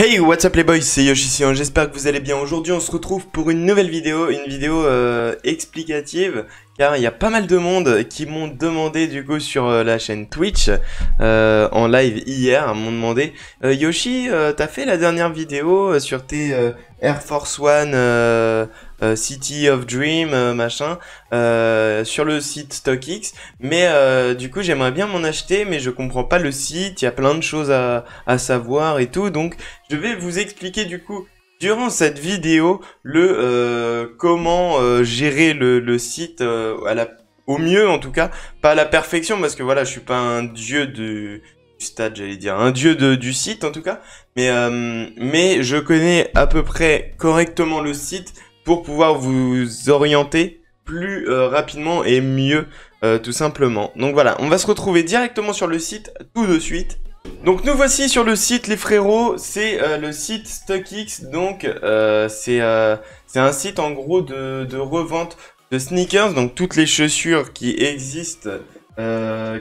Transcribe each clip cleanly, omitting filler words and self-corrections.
Hey, what's up les boys, c'est Yoshi, j'espère que vous allez bien. Aujourd'hui on se retrouve pour une nouvelle vidéo, explicative, car il y a pas mal de monde qui m'ont demandé du coup sur la chaîne Twitch, en live hier, m'ont demandé Yoshi, t'as fait la dernière vidéo sur tes Air Force One City of Dream, machin, sur le site StockX, mais du coup j'aimerais bien m'en acheter, mais je comprends pas le site, il y a plein de choses à savoir et tout, donc je vais vous expliquer du coup durant cette vidéo le comment gérer le site au mieux en tout cas, pas à la perfection parce que voilà je suis pas un dieu du stade, j'allais dire un dieu du site en tout cas, mais je connais à peu près correctement le site pour pouvoir vous orienter plus rapidement et mieux tout simplement. Donc voilà, on va se retrouver directement sur le site tout de suite. Donc nous voici sur le site les frérots, c'est le site StockX, donc c'est un site en gros de revente de sneakers, donc toutes les chaussures qui existent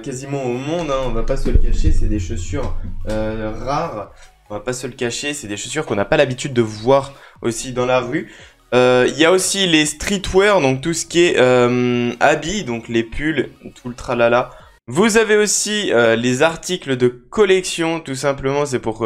quasiment au monde, hein, on va pas se le cacher, c'est des chaussures rares, on va pas se le cacher, c'est des chaussures qu'on n'a pas l'habitude de voir aussi dans la rue. Il y a aussi les streetwear, donc tout ce qui est habits, donc les pulls, tout le tralala. Vous avez aussi les articles de collection, tout simplement, c'est pour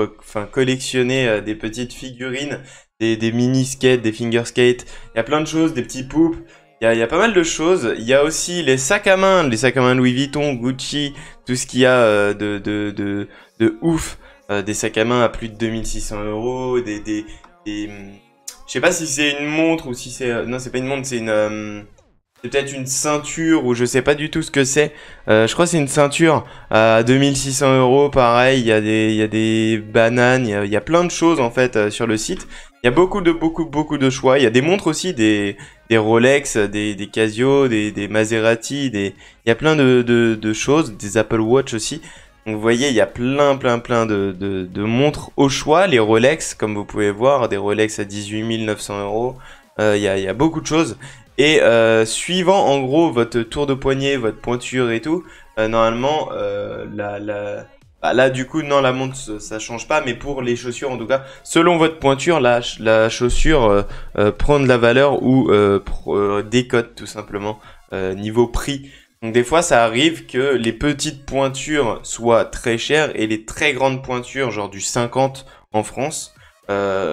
collectionner des petites figurines, des mini skates, des finger skates, il y a plein de choses, des petits poupes, il y a pas mal de choses. Il y a aussi les sacs à main Louis Vuitton, Gucci, tout ce qu'il y a de ouf, des sacs à main à plus de 2600 €, je sais pas si c'est une montre ou si c'est... non, c'est pas une montre, c'est une... c'est peut-être une ceinture ou je sais pas du tout ce que c'est. Je crois que c'est une ceinture à 2600 €, pareil. Il y a des bananes, il y a plein de choses en fait sur le site. Il y a beaucoup de choix. Il y a des montres aussi, des Rolex, des Casio, des Maserati, il y a plein de choses, des Apple Watch aussi. Donc vous voyez, il y a plein de montres au choix. Les Rolex, comme vous pouvez voir, des Rolex à 18 900 €. Il y a beaucoup de choses. Et suivant en gros votre tour de poignet, votre pointure et tout, normalement là du coup non, la montre ça change pas, mais pour les chaussures en tout cas, selon votre pointure, la chaussure prend de la valeur ou décote tout simplement niveau prix. Donc des fois ça arrive que les petites pointures soient très chères et les très grandes pointures, genre du 50 en France,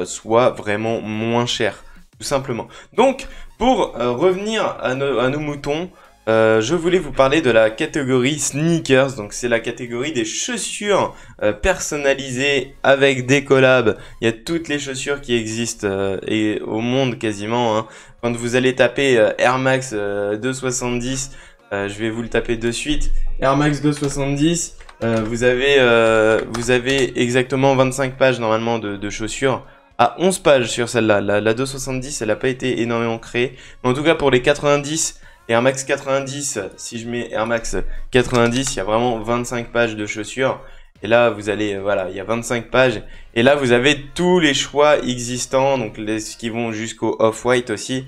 soient vraiment moins chères, tout simplement. Donc pour revenir à nos moutons, je voulais vous parler de la catégorie sneakers. Donc c'est la catégorie des chaussures personnalisées avec des collabs. Il y a toutes les chaussures qui existent et au monde quasiment, hein. Quand vous allez taper Air Max 270, je vais vous le taper de suite. Air Max 270, vous avez exactement 25 pages normalement de chaussures. À 11 pages sur celle-là. La 270, elle n'a pas été énormément créée. Mais en tout cas, pour les 90, Air Max 90, si je mets Air Max 90, il y a vraiment 25 pages de chaussures. Et là, vous allez, voilà, il y a 25 pages. Et là, vous avez tous les choix existants, donc ce qui vont jusqu'au Off-White aussi.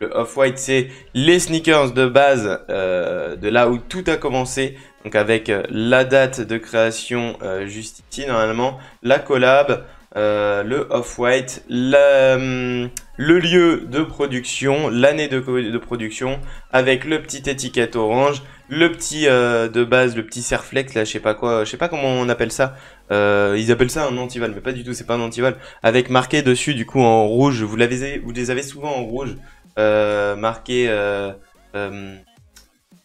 Le Off-White, c'est les sneakers de base, de là où tout a commencé. Donc avec la date de création juste ici, normalement, la collab, le Off-White, le lieu de production, l'année de production, avec le petit étiquette orange, le petit de base, le petit Serflex, là, je sais pas comment on appelle ça. Ils appellent ça un antival, mais pas du tout, c'est pas un antival. Avec marqué dessus, du coup, en rouge, vous les avez souvent en rouge, marqué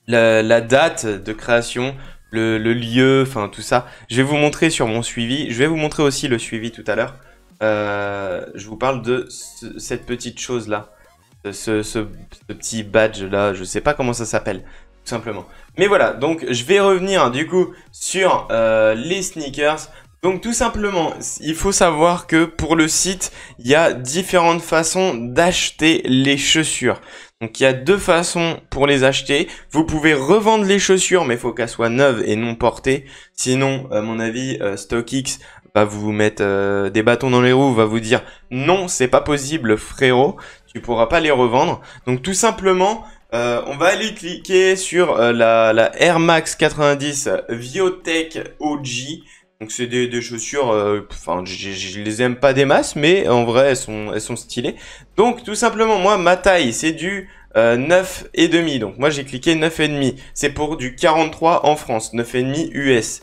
la date de création, le lieu, enfin tout ça. Je vais vous montrer sur mon suivi. Je vais vous montrer aussi le suivi tout à l'heure. Je vous parle de cette petite chose là, ce petit badge là. Je sais pas comment ça s'appelle, tout simplement. Mais voilà, donc je vais revenir du coup sur les sneakers. Donc tout simplement, il faut savoir que pour le site, il y a différentes façons d'acheter les chaussures. Donc il y a deux façons pour les acheter. Vous pouvez revendre les chaussures, mais il faut qu'elles soient neuves et non portées. Sinon, à mon avis, StockX va vous mettre des bâtons dans les roues, va vous dire non, c'est pas possible frérot, tu pourras pas les revendre. Donc tout simplement, on va aller cliquer sur la Air Max 90 Viotech OG. Donc c'est des chaussures, enfin je les aime pas des masses, mais en vrai elles sont stylées. Donc tout simplement moi ma taille c'est du 9,5. Donc moi j'ai cliqué 9,5. C'est pour du 43 en France, 9,5 US.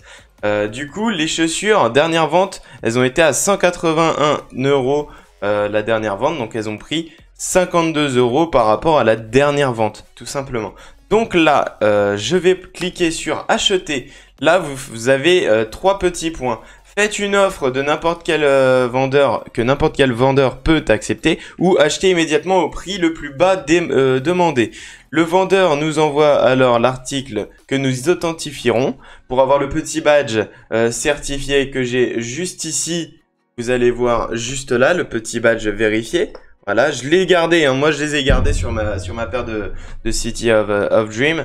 Du coup les chaussures, dernière vente, elles ont été à 181 euros la dernière vente. Donc elles ont pris 52 euros par rapport à la dernière vente, tout simplement. Donc là, je vais cliquer sur acheter. Là, vous avez trois petits points. Faites une offre de n'importe quel vendeur, que n'importe quel vendeur peut accepter, ou acheter immédiatement au prix le plus bas demandé. Le vendeur nous envoie alors l'article que nous authentifierons pour avoir le petit badge certifié que j'ai juste ici. Vous allez voir juste là, le petit badge vérifié. Voilà, je l'ai gardé, hein. Moi je les ai gardés sur ma paire de City of Dream.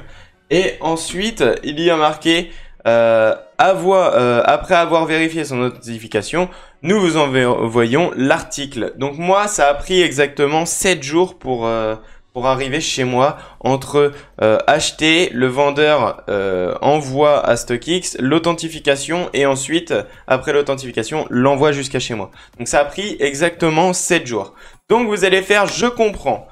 Et ensuite, il y a marqué après avoir vérifié son notification, nous vous envoyons l'article. Donc moi, ça a pris exactement 7 jours pour arriver chez moi entre acheter, le vendeur envoie à StockX, l'authentification et ensuite, après l'authentification, l'envoi jusqu'à chez moi. Donc ça a pris exactement 7 jours. Donc vous allez faire je comprends.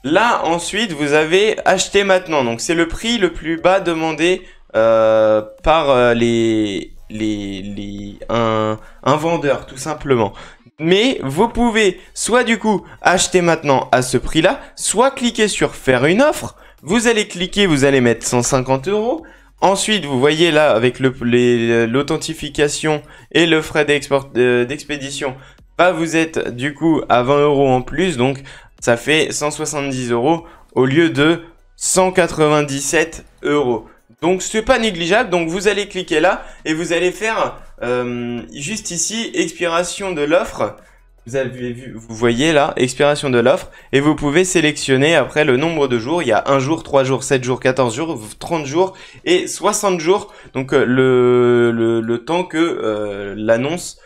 Là ensuite vous avez acheté maintenant. Donc c'est le prix le plus bas demandé par un vendeur tout simplement. Mais vous pouvez soit du coup acheter maintenant à ce prix-là, soit cliquer sur faire une offre. Vous allez cliquer, vous allez mettre 150 euros. Ensuite, vous voyez là avec l'authentification et le frais d'expédition, bah, vous êtes du coup à 20 euros en plus. Donc ça fait 170 euros au lieu de 197 euros. Donc c'est pas négligeable. Donc vous allez cliquer là et vous allez faire juste ici expiration de l'offre. Vous avez vu, vous voyez là, expiration de l'offre et vous pouvez sélectionner après le nombre de jours. Il y a 1 jour, 3 jours, 7 jours, 14 jours, 30 jours et 60 jours. Donc le temps que l'annonce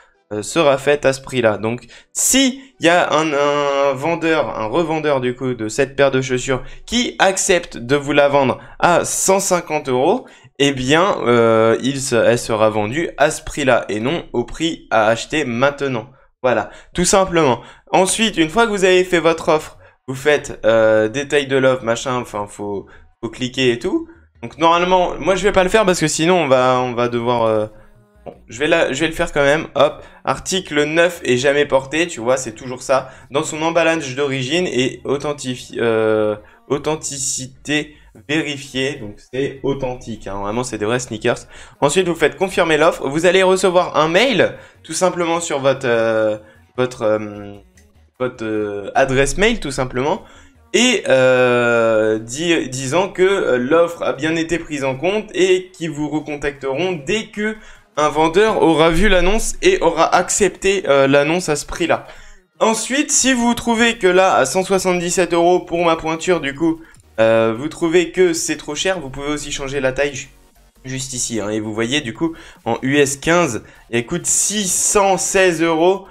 sera faite à ce prix-là. Donc si il y a un vendeur, un revendeur du coup de cette paire de chaussures qui accepte de vous la vendre à 150 euros, eh bien elle sera vendue à ce prix-là et non au prix à acheter maintenant. Voilà, tout simplement. Ensuite, une fois que vous avez fait votre offre, vous faites détail de l'offre, machin, enfin faut cliquer et tout. Donc normalement, moi je vais pas le faire parce que sinon on va devoir bon, je vais le faire quand même. Hop, article 9 est jamais porté, tu vois, c'est toujours ça. Dans son emballage d'origine et authenticité vérifiée, donc c'est authentique, hein. Vraiment c'est des vrais sneakers. Ensuite vous faites confirmer l'offre, vous allez recevoir un mail tout simplement sur votre adresse mail tout simplement et disant que l'offre a bien été prise en compte et qu'ils vous recontacteront dès que un vendeur aura vu l'annonce et aura accepté l'annonce à ce prix-là. Ensuite, si vous trouvez que là, à 177 euros pour ma pointure, du coup, vous trouvez que c'est trop cher, vous pouvez aussi changer la taille juste ici. Hein, et vous voyez, du coup, en US 15, elle coûte 616 euros.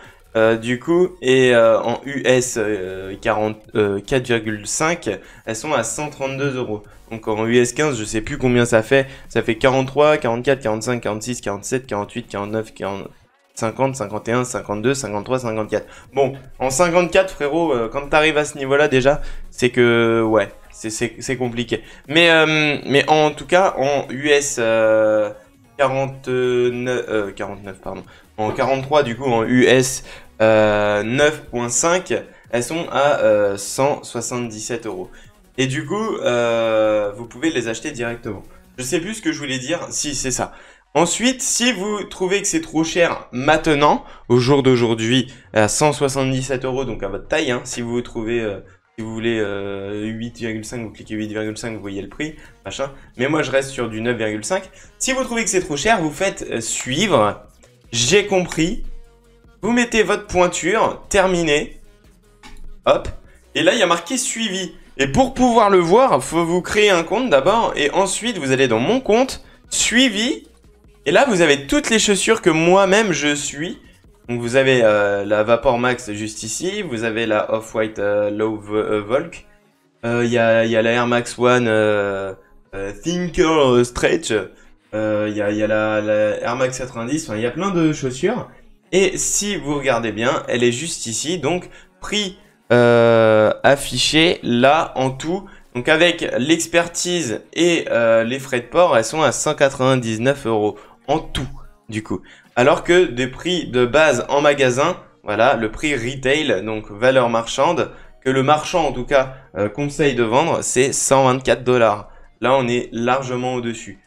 Du coup, et en US 4,5, elles sont à 132 euros. Donc en US 15, je sais plus combien ça fait. Ça fait 43, 44, 45, 46, 47, 48, 49, 40, 50, 51, 52, 53, 54. Bon, en 54, frérot, quand t'arrives à ce niveau-là déjà, c'est que, ouais, c'est compliqué. Mais en tout cas, en US 49, pardon. En 43, du coup, en US 9.5, elles sont à 177 euros. Et du coup, vous pouvez les acheter directement. Je sais plus ce que je voulais dire. Si, c'est ça. Ensuite, si vous trouvez que c'est trop cher maintenant, au jour d'aujourd'hui, à 177 euros, donc à votre taille, hein, si vous trouvez, si vous voulez 8,5, vous cliquez 8,5, vous voyez le prix, machin. Mais moi, je reste sur du 9,5. Si vous trouvez que c'est trop cher, vous faites suivre. J'ai compris. Vous mettez votre pointure, terminé. Hop. Et là, il y a marqué suivi. Et pour pouvoir le voir, il faut vous créer un compte d'abord. Et ensuite, vous allez dans mon compte, suivi. Et là, vous avez toutes les chaussures que moi-même je suis. Donc, vous avez la Vapor Max juste ici. Vous avez la Off-White Low Volk. Il y a la Air Max One Thinker Stretch. y a la Air Max 90, enfin il y a plein de chaussures. Et si vous regardez bien, elle est juste ici, donc prix affiché là en tout. Donc avec l'expertise et les frais de port, elles sont à 199 € en tout du coup. Alors que des prix de base en magasin, voilà, le prix retail, donc valeur marchande, que le marchand en tout cas conseille de vendre, c'est 124 $. Là on est largement au-dessus.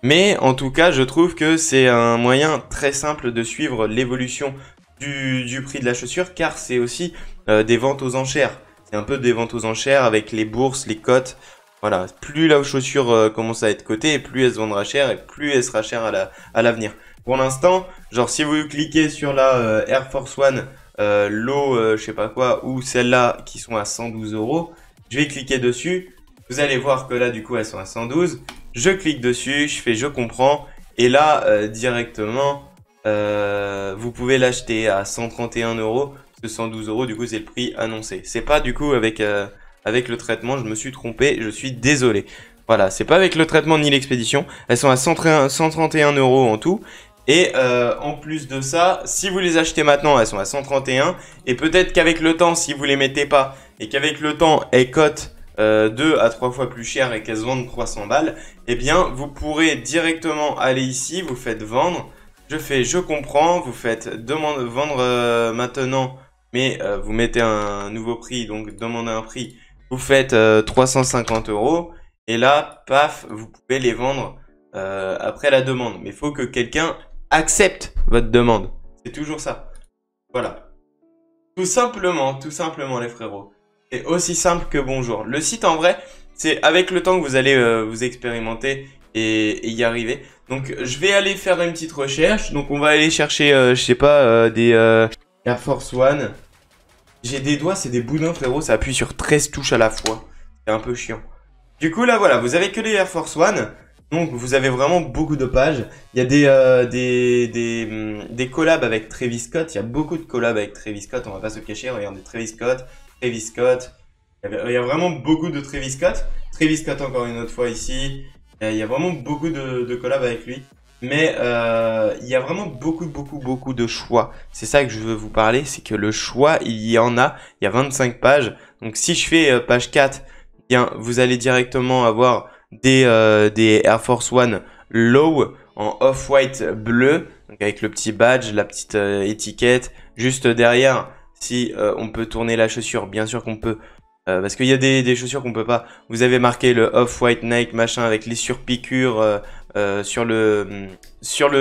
Mais en tout cas, je trouve que c'est un moyen très simple de suivre l'évolution du prix de la chaussure, car c'est aussi des ventes aux enchères. C'est un peu des ventes aux enchères avec les bourses, les cotes. Voilà, plus la chaussure commence à être cotée, et plus elle se vendra cher, et plus elle sera chère à l'avenir. Pour l'instant, genre si vous cliquez sur la Air Force One, Low, je sais pas quoi, ou celle-là qui sont à 112 €, je vais cliquer dessus. Vous allez voir que là, du coup, elles sont à 112. Je clique dessus, je fais je comprends. Et là, directement, vous pouvez l'acheter à 131 €. Parce que 112 €, du coup, c'est le prix annoncé. C'est pas, du coup, avec le traitement, je me suis trompé. Je suis désolé. Voilà, c'est pas avec le traitement ni l'expédition. Elles sont à 131 € en tout. Et en plus de ça, si vous les achetez maintenant, elles sont à 131. Et peut-être qu'avec le temps, si vous les mettez pas, et qu'avec le temps, elles cotent 2 à 3 fois plus cher et qu'elles se vendent 300 balles, eh bien, vous pourrez directement aller ici, vous faites vendre. Je fais je comprends, vous faites vendre maintenant, mais vous mettez un nouveau prix, donc demandez un prix. Vous faites 350 €. Et là, paf, vous pouvez les vendre après la demande. Mais il faut que quelqu'un accepte votre demande. C'est toujours ça. Voilà. Tout simplement les frérots. C'est aussi simple que bonjour. Le site en vrai, c'est avec le temps que vous allez vous expérimenter et y arriver. Donc je vais aller faire une petite recherche. Donc on va aller chercher, je sais pas, des Air Force One. J'ai des doigts, c'est des boudins frérot, ça appuie sur 13 touches à la fois. C'est un peu chiant. Du coup là voilà, vous avez que les Air Force One. Donc vous avez vraiment beaucoup de pages. Il y a des collabs avec Travis Scott. Il y a beaucoup de collabs avec Travis Scott, on va pas se cacher. Regardez Travis Scott. Il y a vraiment beaucoup de Travis Scott. Travis Scott encore une autre fois ici. Il y a vraiment beaucoup de collabs avec lui. Mais il y a vraiment beaucoup de choix. C'est ça que je veux vous parler, c'est que le choix, il y en a. Il y a 25 pages. Donc si je fais page 4, bien, vous allez directement avoir des Air Force One Low en off-white bleu. Donc avec le petit badge, la petite étiquette. Juste derrière, si on peut tourner la chaussure, bien sûr qu'on peut. Parce qu'il y a des chaussures qu'on peut pas. Vous avez marqué le off-white Nike machin avec les surpiqûres sur le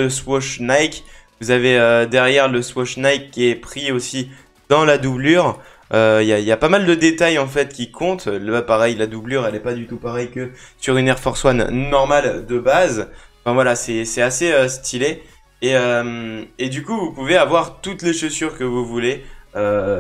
swoosh Nike. Vous avez derrière le swoosh Nike qui est pris aussi dans la doublure. Il y a pas mal de détails en fait qui comptent. Là pareil, la doublure elle est pas du tout pareil que sur une Air Force One normale de base. Enfin voilà, c'est assez stylé. Et du coup vous pouvez avoir toutes les chaussures que vous voulez.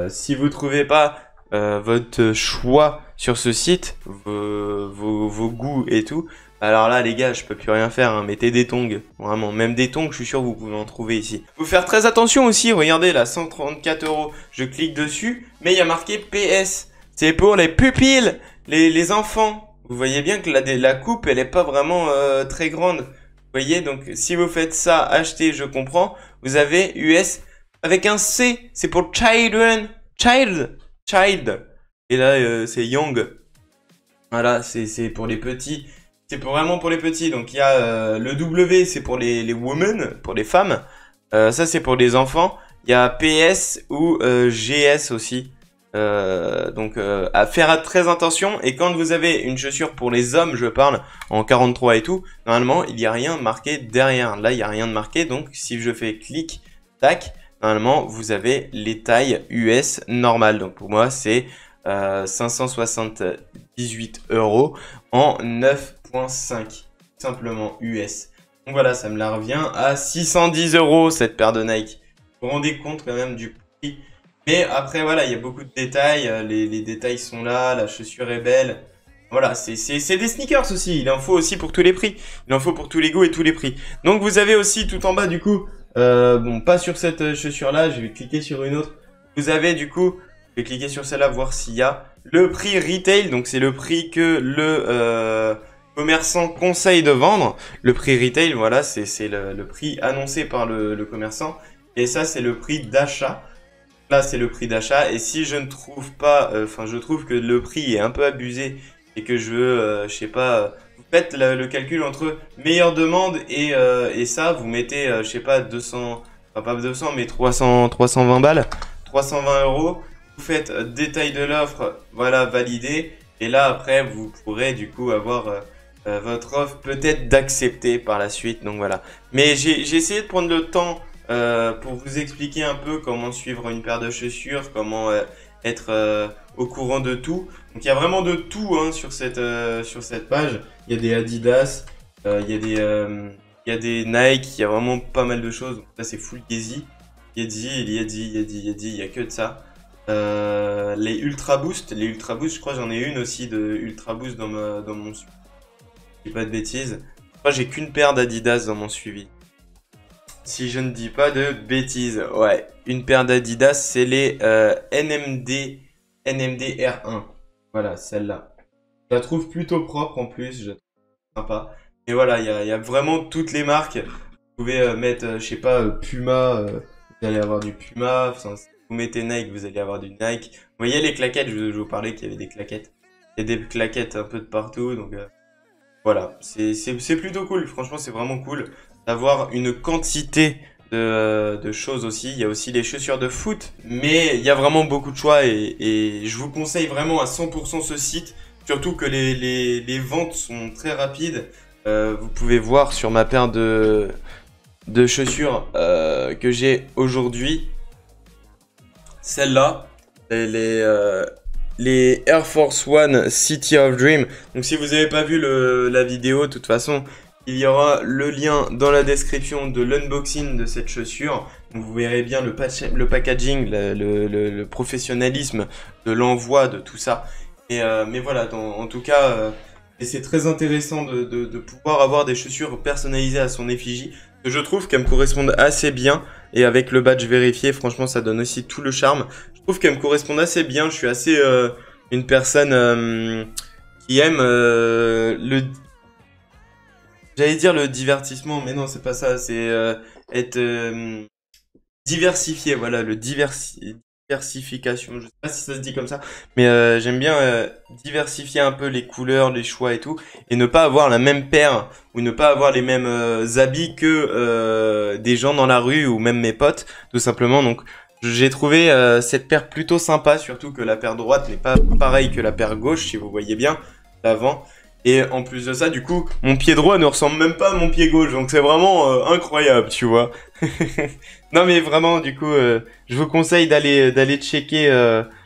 Si vous trouvez pas votre choix sur ce site, vos goûts et tout, alors là les gars je peux plus rien faire, hein. Mettez des tongs, vraiment, même des tongs je suis sûr que vous pouvez en trouver ici. Faut faire très attention aussi, regardez là, 134 €, je clique dessus, mais il y a marqué PS, c'est pour les pupilles, les enfants. Vous voyez bien que la coupe elle est pas vraiment très grande, vous voyez, donc si vous faites ça, acheter je comprends, vous avez US avec un C, c'est pour children, child, et là c'est young, voilà, c'est pour les petits. C'est vraiment pour les petits. Donc il y a le W, c'est pour les women, pour les femmes. Ça c'est pour les enfants. Il y a PS ou GS aussi. Donc à faire très attention. Et quand vous avez une chaussure pour les hommes, je parle en 43 et tout, normalement il n'y a rien marqué derrière. Là il n'y a rien de marqué. Donc si je fais clic, tac, normalement vous avez les tailles US normales. Donc pour moi c'est 578 € en 9,5 simplement US. Donc voilà, ça me la revient à 610 € cette paire de Nike. Vous vous rendez compte quand même du prix. Mais après voilà, il y a beaucoup de détails, les détails sont là, la chaussure est belle. Voilà, c'est des sneakers aussi, il en faut aussi pour tous les prix. Il en faut pour tous les goûts et tous les prix. Donc vous avez aussi tout en bas du coup, bon pas sur cette chaussure là, je vais cliquer sur une autre. Vous avez du coup, je vais cliquer sur celle-là, voir s'il y a le prix retail, donc c'est le prix que commerçant conseille de vendre. Le prix retail, voilà, c'est le prix annoncé par le commerçant. Et ça, c'est le prix d'achat. Là, c'est le prix d'achat. Et si je ne trouve pas, enfin, je trouve que le prix est un peu abusé et que je veux, je sais pas, vous faites le calcul entre meilleure demande et ça, vous mettez, je sais pas, 200, enfin pas 200, mais 320 balles, 320 euros. Vous faites détail de l'offre, voilà, validé. Et là, après, vous pourrez du coup avoir votre offre peut-être d'accepter par la suite. Donc voilà. Mais j'ai essayé de prendre le temps pour vous expliquer un peu comment suivre une paire de chaussures, comment être au courant de tout. Donc il y a vraiment de tout hein, sur cette page. Il y a des Adidas, il y a des Nike, il y a vraiment pas mal de choses. Donc, là c'est full Yeezy. Il y a que de ça. Les Ultra Boost, je crois j'en ai une aussi de Ultra Boost dans mon suivi. Je dis pas de bêtises. Je crois que j'ai qu'une paire d'Adidas dans mon suivi. Si je ne dis pas de bêtises, ouais, une paire d'Adidas, c'est les NMD R1. Voilà, celle-là. Je la trouve plutôt propre en plus, je la trouve sympa. Et voilà, il y a vraiment toutes les marques. Vous pouvez mettre, je sais pas, Puma, vous allez avoir du Puma. Enfin, si vous mettez Nike, vous allez avoir du Nike. Vous voyez les claquettes, je vous parlais qu'il y avait des claquettes. Il y a des claquettes un peu de partout, donc voilà, c'est plutôt cool. Franchement, c'est vraiment cool d'avoir une quantité de choses aussi. Il y a aussi les chaussures de foot, mais il y a vraiment beaucoup de choix et je vous conseille vraiment à 100% ce site. Surtout que les ventes sont très rapides. Vous pouvez voir sur ma paire de chaussures que j'ai aujourd'hui. Celle-là, les Air Force One City of Dream. Donc si vous n'avez pas vu la vidéo, de toute façon, il y aura le lien dans la description de l'unboxing de cette chaussure. Donc, vous verrez bien le packaging, le professionnalisme de l'envoi de tout ça. Mais voilà, en tout cas, c'est très intéressant de pouvoir avoir des chaussures personnalisées à son effigie. Je trouve qu'elles me correspondent assez bien. Et avec le badge vérifié, franchement, ça donne aussi tout le charme. Je trouve qu'elles me correspondent assez bien. Je suis assez une personne qui aime j'allais dire le divertissement, mais non, c'est pas ça. C'est être diversifié. Voilà, diversification. Je sais pas si ça se dit comme ça, mais j'aime bien diversifier un peu les couleurs, les choix et tout, et ne pas avoir la même paire ou ne pas avoir les mêmes habits que des gens dans la rue ou même mes potes, tout simplement. Donc j'ai trouvé cette paire plutôt sympa, surtout que la paire droite n'est pas pareille que la paire gauche, si vous voyez bien l'avant. Et en plus de ça, du coup, mon pied droit ne ressemble même pas à mon pied gauche, donc c'est vraiment incroyable, tu vois. Non mais vraiment, du coup, je vous conseille d'aller checker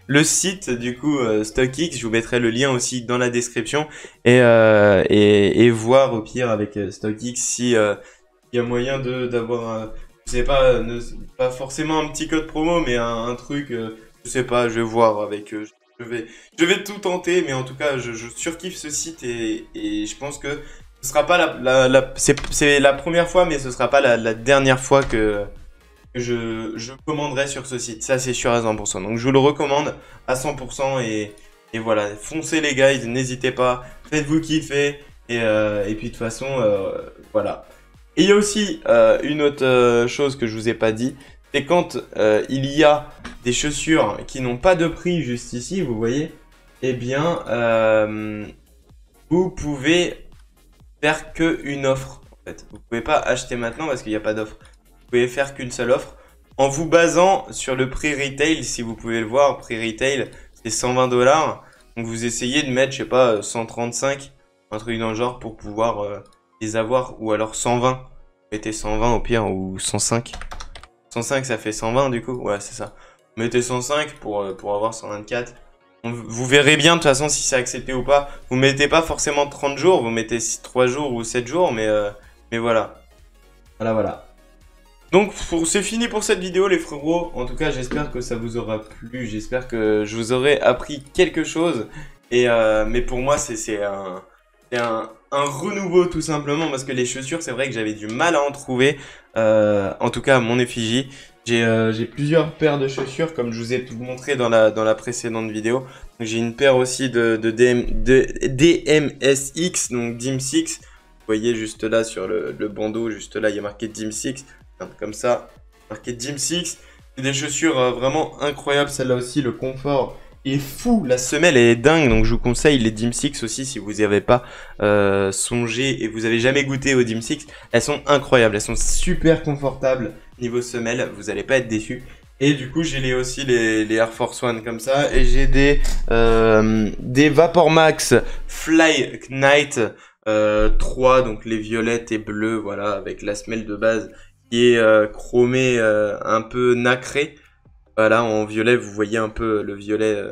le site, du coup, StockX. Je vous mettrai le lien aussi dans la description et voir au pire avec StockX si il y a moyen d'avoir, je sais pas, pas forcément un petit code promo, mais un truc, je sais pas, je vais voir avec eux. Je vais tout tenter, mais en tout cas, je surkiffe ce site et je pense que ce sera pas c'est la première fois, mais ce sera pas la dernière fois que je commanderai sur ce site. Ça, c'est sûr à 100%. Donc, je vous le recommande à 100% et voilà. Foncez les guys, n'hésitez pas. Faites-vous kiffer et puis de toute façon, voilà. Et il y a aussi une autre chose que je vous ai pas dit. C'est quand il y a des chaussures qui n'ont pas de prix juste ici, vous voyez, eh bien, vous pouvez faire qu'une offre. En fait, vous pouvez pas acheter maintenant parce qu'il n'y a pas d'offre. Vous pouvez faire qu'une seule offre en vous basant sur le prix retail. Si vous pouvez le voir, prix retail, c'est 120 $. Donc vous essayez de mettre, je sais pas, 135, un truc dans le genre pour pouvoir les avoir, ou alors 120. Vous mettez 120 au pire ou 105. 105 ça fait 120 du coup, ouais c'est ça. Mettez 105 pour avoir 124. Vous verrez bien de toute façon si c'est accepté ou pas. Vous mettez pas forcément 30 jours, vous mettez 3 jours ou 7 jours, mais voilà. Voilà. Donc c'est fini pour cette vidéo les frérots. En tout cas j'espère que ça vous aura plu, j'espère que je vous aurai appris quelque chose. Mais pour moi c'est un renouveau tout simplement parce que les chaussures c'est vrai que j'avais du mal à en trouver. En tout cas à mon effigie. J'ai plusieurs paires de chaussures, comme je vous ai tout montré dans la précédente vidéo. J'ai une paire aussi de DMSX, donc DIM6. Vous voyez juste là sur le bandeau, juste là, il y a marqué DIM6. Comme ça, marqué DIM6. C'est des chaussures vraiment incroyables. Celle-là aussi, le confort est fou. La semelle elle est dingue, donc je vous conseille les DIM6 aussi si vous n'y avez pas songé et vous avez jamais goûté aux DIM6. Elles sont incroyables, elles sont super confortables niveau semelle, vous allez pas être déçus. Et du coup, j'ai aussi les Air Force One comme ça. Et j'ai des Vapor Max Fly Knight 3, donc les violettes et bleues, voilà, avec la semelle de base qui est chromée un peu nacrée. Voilà, en violet, vous voyez un peu le violet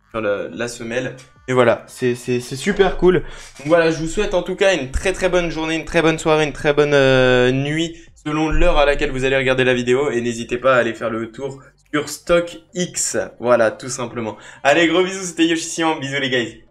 sur la semelle. Et voilà, c'est super cool. Donc voilà, je vous souhaite en tout cas une très très bonne journée, une très bonne soirée, une très bonne nuit, selon l'heure à laquelle vous allez regarder la vidéo. Et n'hésitez pas à aller faire le tour sur StockX. Voilà, tout simplement. Allez, gros bisous, c'était Yoshi Sian. Bisous les guys.